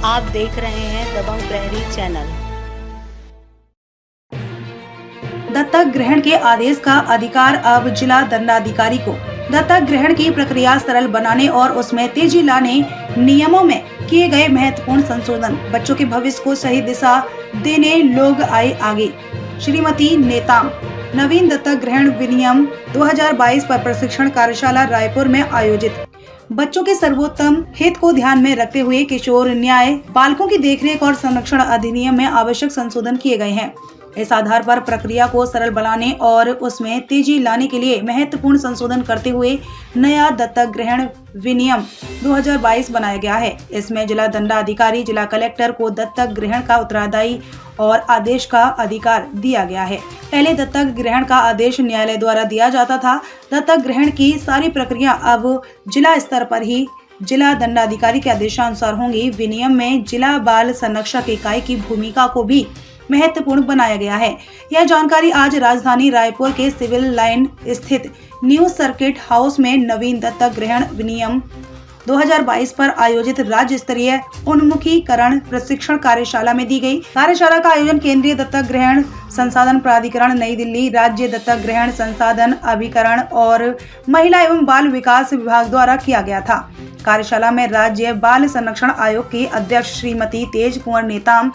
आप देख रहे हैं दबंग प्रहरी चैनल। दत्तक ग्रहण के आदेश का अधिकार अब जिला दंडाधिकारी को। दत्तक ग्रहण की प्रक्रिया सरल बनाने और उसमें तेजी लाने नियमों में किए गए महत्वपूर्ण संशोधन, बच्चों के भविष्य को सही दिशा देने लोग आए आगे। श्रीमती नेताम नवीन दत्तक ग्रहण विनियम 2022 पर प्रशिक्षण कार्यशाला रायपुर में आयोजित। बच्चों के सर्वोत्तम हित को ध्यान में रखते हुए किशोर न्याय बालकों की देखरेख और संरक्षण अधिनियम में आवश्यक संशोधन किए गए हैं। इस आधार पर प्रक्रिया को सरल बनाने और उसमें तेजी लाने के लिए महत्वपूर्ण संशोधन करते हुए नया दत्तक ग्रहण विनियम 2022 बनाया गया है। इसमें जिला दंडाधिकारी, जिला कलेक्टर को दत्तक ग्रहण का उत्तरदायी और आदेश का अधिकार दिया गया है। पहले दत्तक ग्रहण का आदेश न्यायालय द्वारा दिया जाता था। दत्तक ग्रहण की सारी प्रक्रिया अब जिला स्तर पर ही जिला दंडाधिकारी के आदेशानुसार होंगी। विनियम में जिला बाल संरक्षक इकाई की भूमिका को भी महत्वपूर्ण बनाया गया है। यह जानकारी आज राजधानी रायपुर के सिविल लाइन स्थित न्यू सर्किट हाउस में नवीन दत्तक ग्रहण विनियम 2022 पर आयोजित राज्य स्तरीय उन्मुखीकरण प्रशिक्षण कार्यशाला में दी गई। कार्यशाला का आयोजन केंद्रीय दत्तक ग्रहण संसाधन प्राधिकरण नई दिल्ली, राज्य दत्तक ग्रहण संसाधन अभिकरण और महिला एवं बाल विकास विभाग द्वारा किया गया था। कार्यशाला में राज्य बाल संरक्षण आयोग की अध्यक्ष श्रीमती तेज कुंवर नेताम,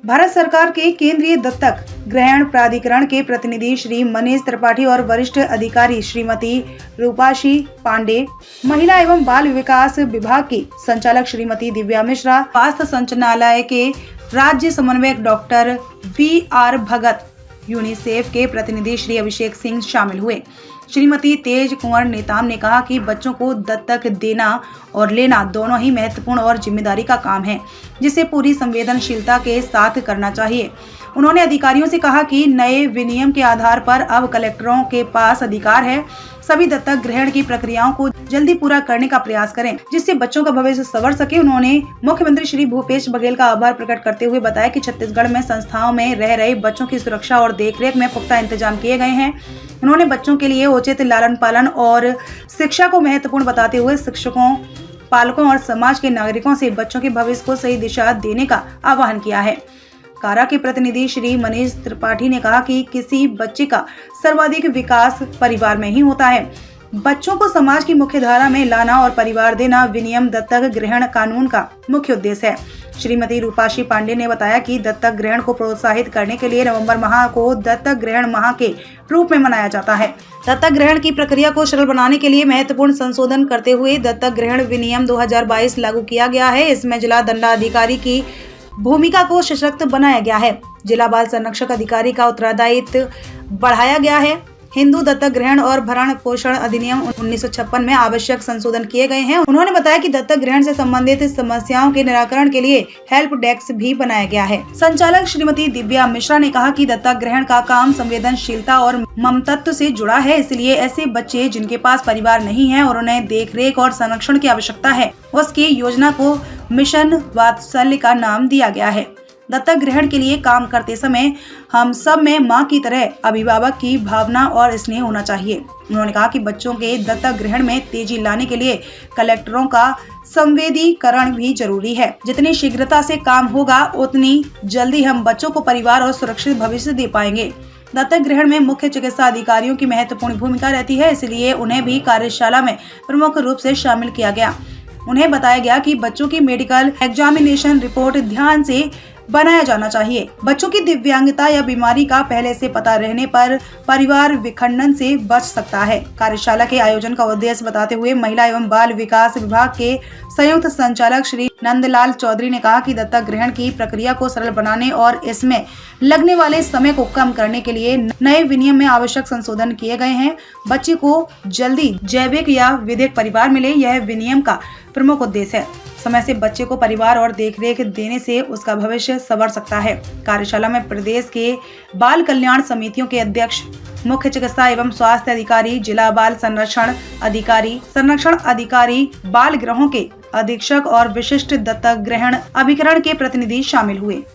भारत सरकार के केंद्रीय दत्तक ग्रहण प्राधिकरण के प्रतिनिधि श्री मनीष त्रिपाठी और वरिष्ठ अधिकारी श्रीमती रूपाशी पांडे, महिला एवं बाल विकास विभाग की संचालक श्रीमती दिव्या मिश्रा, स्वास्थ्य संचालनालय के राज्य समन्वयक डॉक्टर VR भगत, यूनिसेफ के प्रतिनिधि श्री अभिषेक सिंह शामिल हुए। श्रीमती तेज कुंवर नेताम ने कहा कि बच्चों को दत्तक देना और लेना दोनों ही महत्वपूर्ण और जिम्मेदारी का काम है, जिसे पूरी संवेदनशीलता के साथ करना चाहिए। उन्होंने अधिकारियों से कहा कि नए विनियम के आधार पर अब कलेक्टरों के पास अधिकार है। सभी दत्तक ग्रहण की प्रक्रियाओं को जल्दी पूरा करने का प्रयास करें, जिससे बच्चों का भविष्य संवर सके। उन्होंने मुख्यमंत्री श्री भूपेश बघेल का आभार प्रकट करते हुए बताया कि छत्तीसगढ़ में संस्थाओं में रह रहे बच्चों की सुरक्षा और देखरेख में पुख्ता इंतजाम किए गए हैं। उन्होंने बच्चों के लिए उचित लालन पालन और शिक्षा को महत्वपूर्ण बताते हुए शिक्षकों, पालकों और समाज के नागरिकों से बच्चों के भविष्य को सही दिशा देने का आह्वान किया है। कारा के प्रतिनिधि श्री मनीष त्रिपाठी ने कहा कि किसी बच्चे का सर्वाधिक विकास परिवार में ही होता है। बच्चों को समाज की मुख्य धारा में लाना और परिवार देना विनियम दत्तक ग्रहण कानून का मुख्य उद्देश्य है। श्रीमती रूपाशी पांडे ने बताया कि दत्तक ग्रहण को प्रोत्साहित करने के लिए नवंबर माह को दत्तक ग्रहण माह के रूप में मनाया जाता है। दत्तक ग्रहण की प्रक्रिया को सरल बनाने के लिए महत्वपूर्ण संशोधन करते हुए दत्तक ग्रहण विनियम 2022 लागू किया गया है। इसमें जिला दंडाधिकारी की भूमिका को सशक्त बनाया गया है। जिला बाल संरक्षक अधिकारी का उत्तरदायित्व बढ़ाया गया है। हिंदू दत्तक ग्रहण और भरण पोषण अधिनियम 1956 में आवश्यक संशोधन किए गए हैं। उन्होंने बताया कि दत्तक ग्रहण से संबंधित समस्याओं के निराकरण के लिए हेल्प डेस्क भी बनाया गया है। संचालक श्रीमती दिव्या मिश्रा ने कहा कि दत्तक ग्रहण का काम संवेदनशीलता और ममतत्व से जुड़ा है, इसलिए ऐसे बच्चे जिनके पास परिवार नहीं है और उन्हें देखरेख और संरक्षण की आवश्यकता है, उसकी योजना को मिशन वात्सल्य का नाम दिया गया है। दत्तक ग्रहण के लिए काम करते समय हम सब में मां की तरह अभिभावक की भावना और स्नेह होना चाहिए। उन्होंने कहा कि बच्चों के दत्तक ग्रहण में तेजी लाने के लिए कलेक्टरों का संवेदीकरण भी जरूरी है। जितनी शीघ्रता से काम होगा, उतनी जल्दी हम बच्चों को परिवार और सुरक्षित भविष्य दे पाएंगे। दत्तक ग्रहण में मुख्य चिकित्सा अधिकारियों की महत्वपूर्ण भूमिका रहती है, इसलिए उन्हें भी कार्यशाला में प्रमुख रूप से शामिल किया गया। उन्हें बताया गया कि बच्चों की मेडिकल एग्जामिनेशन रिपोर्ट ध्यान से बनाया जाना चाहिए। बच्चों की दिव्यांगता या बीमारी का पहले से पता रहने पर परिवार विखंडन से बच सकता है। कार्यशाला के आयोजन का उद्देश्य बताते हुए महिला एवं बाल विकास विभाग के संयुक्त संचालक श्री नंदलाल चौधरी ने कहा कि दत्तक ग्रहण की प्रक्रिया को सरल बनाने और इसमें लगने वाले समय को कम करने के लिए नए विनियम में आवश्यक संशोधन किए गए हैं। बच्चे को जल्दी जैविक या विधिक परिवार मिले, यह विनियम का प्रमुख उद्देश्य है। समय से बच्चे को परिवार और देखरेख देने से उसका भविष्य संवर सकता है। कार्यशाला में प्रदेश के बाल कल्याण समितियों के अध्यक्ष, मुख्य चिकित्सा एवं स्वास्थ्य अधिकारी, जिला बाल संरक्षण अधिकारी, बाल गृहों के अधीक्षक और विशिष्ट दत्तक ग्रहण अभिकरण के प्रतिनिधि शामिल हुए।